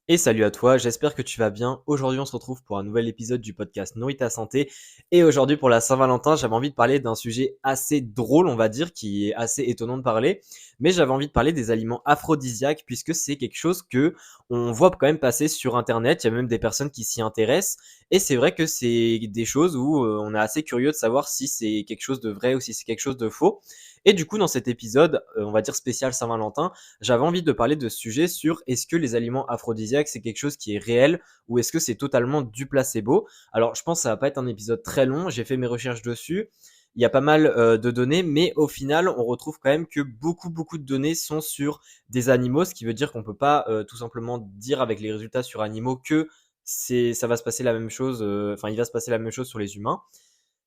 Et salut à toi, j'espère que tu vas bien. Aujourd'hui, on se retrouve pour un nouvel épisode du podcast Nourris ta santé. Et aujourd'hui, pour la Saint-Valentin, j'avais envie de parler d'un sujet assez drôle, on va dire, qui est assez étonnant de parler. Mais j'avais envie de parler des aliments aphrodisiaques, puisque c'est quelque chose que on voit quand même passer sur Internet. Il y a même des personnes qui s'y intéressent. Et c'est vrai que c'est des choses où on est assez curieux de savoir si c'est quelque chose de vrai ou si c'est quelque chose de faux. Et du coup, dans cet épisode, on va dire spécial Saint-Valentin, j'avais envie de parler de ce sujet sur est-ce que les aliments aphrodisiaques c'est quelque chose qui est réel ou est-ce que c'est totalement du placebo. Alors je pense que ça va pas être un épisode très long, j'ai fait mes recherches dessus, il y a pas mal de données, mais au final on retrouve quand même que beaucoup de données sont sur des animaux, ce qui veut dire qu'on peut pas tout simplement dire avec les résultats sur animaux que ça va se passer la même chose, enfin il va se passer la même chose sur les humains.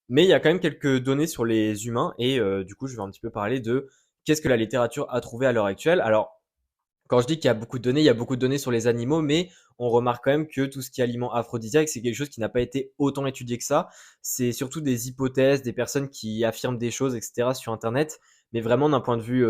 Mais il y a quand même quelques données sur les humains et du coup, je vais un petit peu parler de qu'est-ce que la littérature a trouvé à l'heure actuelle. Alors, quand je dis qu'il y a beaucoup de données, il y a beaucoup de données sur les animaux, mais on remarque quand même que tout ce qui est aliment aphrodisiaque, c'est quelque chose qui n'a pas été autant étudié que ça. C'est surtout des hypothèses, des personnes qui affirment des choses, etc. sur Internet, mais vraiment d'un point de vue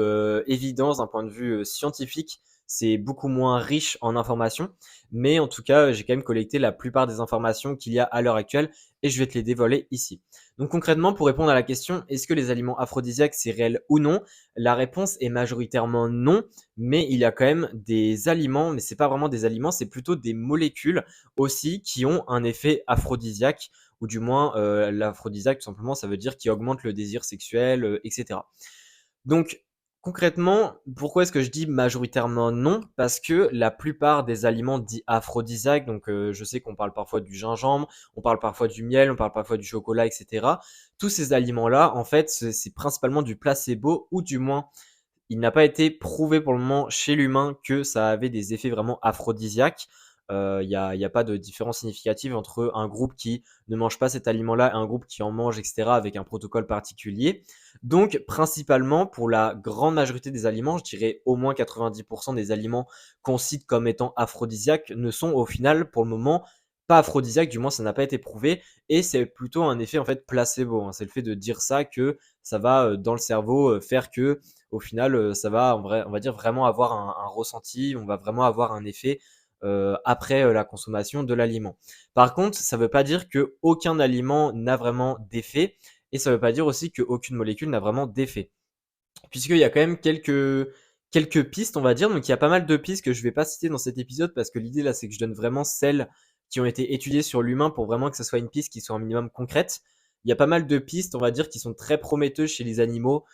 évidence, d'un point de vue scientifique, c'est beaucoup moins riche en informations. Mais en tout cas, j'ai quand même collecté la plupart des informations qu'il y a à l'heure actuelle et je vais te les dévoiler ici. Donc concrètement, pour répondre à la question, est-ce que les aliments aphrodisiaques, c'est réel ou non? La réponse est majoritairement non, mais il y a quand même des aliments, mais c'est pas vraiment des aliments, c'est plutôt des molécules aussi qui ont un effet aphrodisiaque, ou du moins l'aphrodisiaque tout simplement, ça veut dire qui augmente le désir sexuel, etc. Donc concrètement, pourquoi est-ce que je dis majoritairement non? Parce que la plupart des aliments dits aphrodisiaques, donc je sais qu'on parle parfois du gingembre, on parle parfois du miel, on parle parfois du chocolat, etc. Tous ces aliments-là, en fait, c'est principalement du placebo, ou du moins il n'a pas été prouvé pour le moment chez l'humain que ça avait des effets vraiment aphrodisiaques. Il y a pas de différence significative entre un groupe qui ne mange pas cet aliment-là et un groupe qui en mange, etc., avec un protocole particulier. Donc, principalement, pour la grande majorité des aliments, je dirais au moins 90% des aliments qu'on cite comme étant aphrodisiaques ne sont au final, pour le moment, pas aphrodisiaques, du moins ça n'a pas été prouvé, et c'est plutôt un effet en fait placebo, hein. C'est le fait de dire ça que ça va dans le cerveau faire que au final, ça va, on va dire, vraiment avoir un ressenti, on va vraiment avoir un effet après la consommation de l'aliment. Par contre, ça ne veut pas dire qu'aucun aliment n'a vraiment d'effet, et ça ne veut pas dire aussi qu'aucune molécule n'a vraiment d'effet. Puisqu'il y a quand même quelques pistes, on va dire. Donc il y a pas mal de pistes que je vais pas citer dans cet épisode parce que l'idée là, c'est que je donne vraiment celles qui ont été étudiées sur l'humain pour vraiment que ce soit une piste qui soit un minimum concrète. Il y a pas mal de pistes, on va dire, qui sont très prometteuses chez les animaux,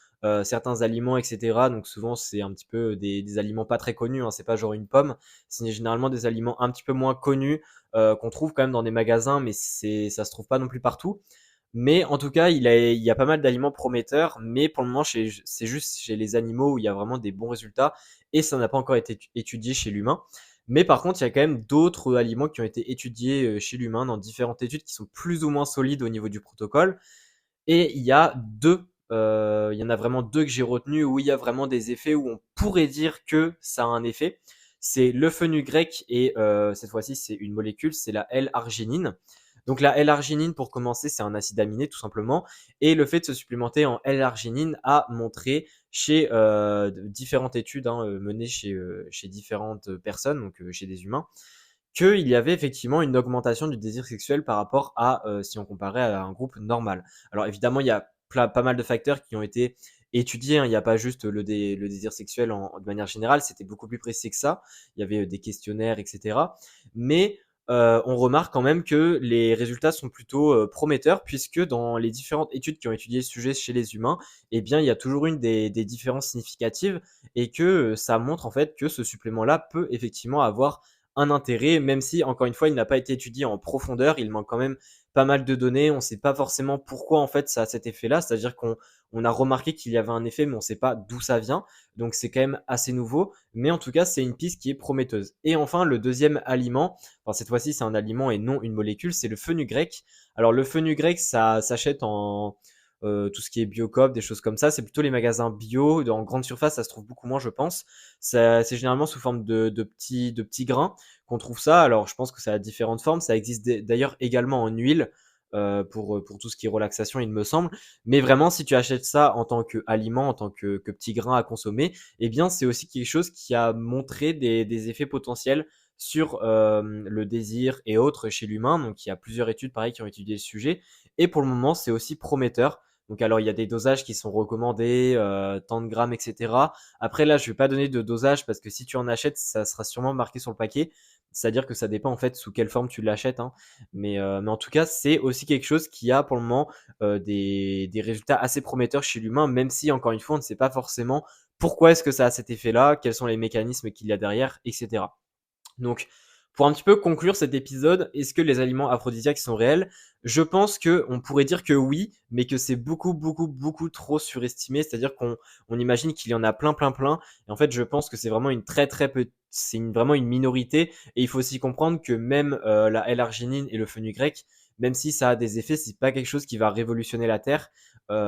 certains aliments, etc. Donc souvent, c'est un petit peu des aliments pas très connus, hein. C'est pas genre une pomme, c'est généralement des aliments un petit peu moins connus qu'on trouve quand même dans des magasins, mais ça se trouve pas non plus partout. Mais en tout cas, il y a pas mal d'aliments prometteurs, mais pour le moment, c'est juste chez les animaux où il y a vraiment des bons résultats et ça n'a pas encore été étudié chez l'humain. Mais par contre, il y a quand même d'autres aliments qui ont été étudiés chez l'humain dans différentes études qui sont plus ou moins solides au niveau du protocole. Et il y en a vraiment deux que j'ai retenus où il y a vraiment des effets où on pourrait dire que ça a un effet. C'est le fenugrec et cette fois-ci c'est une molécule, c'est la L-arginine. Donc la L-arginine, pour commencer, c'est un acide aminé tout simplement. Et le fait de se supplémenter en L-arginine a montré chez différentes études menées chez différentes personnes, donc chez des humains, qu'il y avait effectivement une augmentation du désir sexuel par rapport à si on comparait à un groupe normal. Alors évidemment, il y a pas mal de facteurs qui ont été étudiés, hein. Il n'y a pas juste le désir sexuel de manière générale, c'était beaucoup plus précis que ça. Il y avait des questionnaires, etc. Mais on remarque quand même que les résultats sont plutôt prometteurs puisque dans les différentes études qui ont étudié le sujet chez les humains, eh bien, il y a toujours une des différences significatives et que ça montre en fait que ce supplément-là peut effectivement avoir un intérêt, même si, encore une fois, il n'a pas été étudié en profondeur, il manque quand même pas mal de données, on ne sait pas forcément pourquoi en fait ça a cet effet-là, c'est-à-dire qu'on a remarqué qu'il y avait un effet, mais on ne sait pas d'où ça vient, donc c'est quand même assez nouveau, mais en tout cas c'est une piste qui est prometteuse. Et enfin le deuxième aliment, enfin cette fois-ci c'est un aliment et non une molécule, c'est le fenugrec. Alors le fenugrec ça s'achète en tout ce qui est Biocoop, des choses comme ça. C'est plutôt les magasins bio. En grande surface, ça se trouve beaucoup moins, je pense. C'est généralement sous forme de petits grains qu'on trouve ça. Alors, je pense que ça a différentes formes. Ça existe d'ailleurs également en huile pour tout ce qui est relaxation, il me semble. Mais vraiment, si tu achètes ça en tant qu'aliment, en tant que petit grain à consommer, eh bien, c'est aussi quelque chose qui a montré des effets potentiels sur le désir et autres chez l'humain. Donc il y a plusieurs études pareil qui ont étudié le sujet. Et pour le moment, c'est aussi prometteur. Donc alors il y a des dosages qui sont recommandés, tant de grammes, etc. Après là, je vais pas donner de dosage parce que si tu en achètes, ça sera sûrement marqué sur le paquet. C'est-à-dire que ça dépend en fait sous quelle forme tu l'achètes, hein. Mais en tout cas, c'est aussi quelque chose qui a pour le moment des résultats assez prometteurs chez l'humain, même si encore une fois, on ne sait pas forcément pourquoi est-ce que ça a cet effet-là, quels sont les mécanismes qu'il y a derrière, etc. Donc, pour un petit peu conclure cet épisode, est-ce que les aliments aphrodisiaques sont réels? Je pense que on pourrait dire que oui, mais que c'est beaucoup, beaucoup, beaucoup trop surestimé. C'est-à-dire qu'on imagine qu'il y en a plein, plein, plein. Et en fait, je pense que c'est vraiment une très, très vraiment une minorité. Et il faut aussi comprendre que même la L-arginine et le fenugrec, même si ça a des effets, c'est pas quelque chose qui va révolutionner la Terre.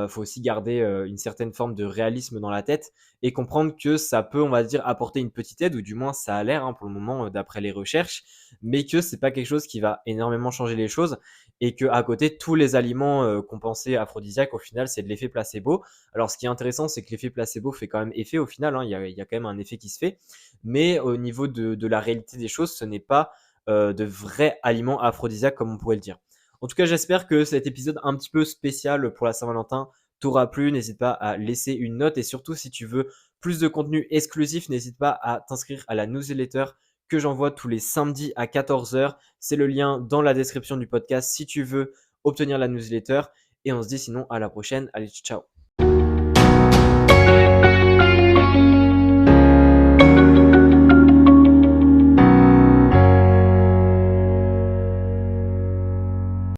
Faut aussi garder une certaine forme de réalisme dans la tête et comprendre que ça peut, on va dire, apporter une petite aide, ou du moins ça a l'air hein, pour le moment d'après les recherches, mais que c'est pas quelque chose qui va énormément changer les choses et que à côté tous les aliments qu'on pensait aphrodisiaques au final c'est de l'effet placebo. Alors ce qui est intéressant c'est que l'effet placebo fait quand même effet au final, hein, il y a quand même un effet qui se fait, mais au niveau de la réalité des choses ce n'est pas de vrais aliments aphrodisiaques comme on pourrait le dire. En tout cas, j'espère que cet épisode un petit peu spécial pour la Saint-Valentin t'aura plu. N'hésite pas à laisser une note et surtout, si tu veux plus de contenu exclusif, n'hésite pas à t'inscrire à la newsletter que j'envoie tous les samedis à 14h. C'est le lien dans la description du podcast si tu veux obtenir la newsletter. Et on se dit sinon à la prochaine. Allez, ciao.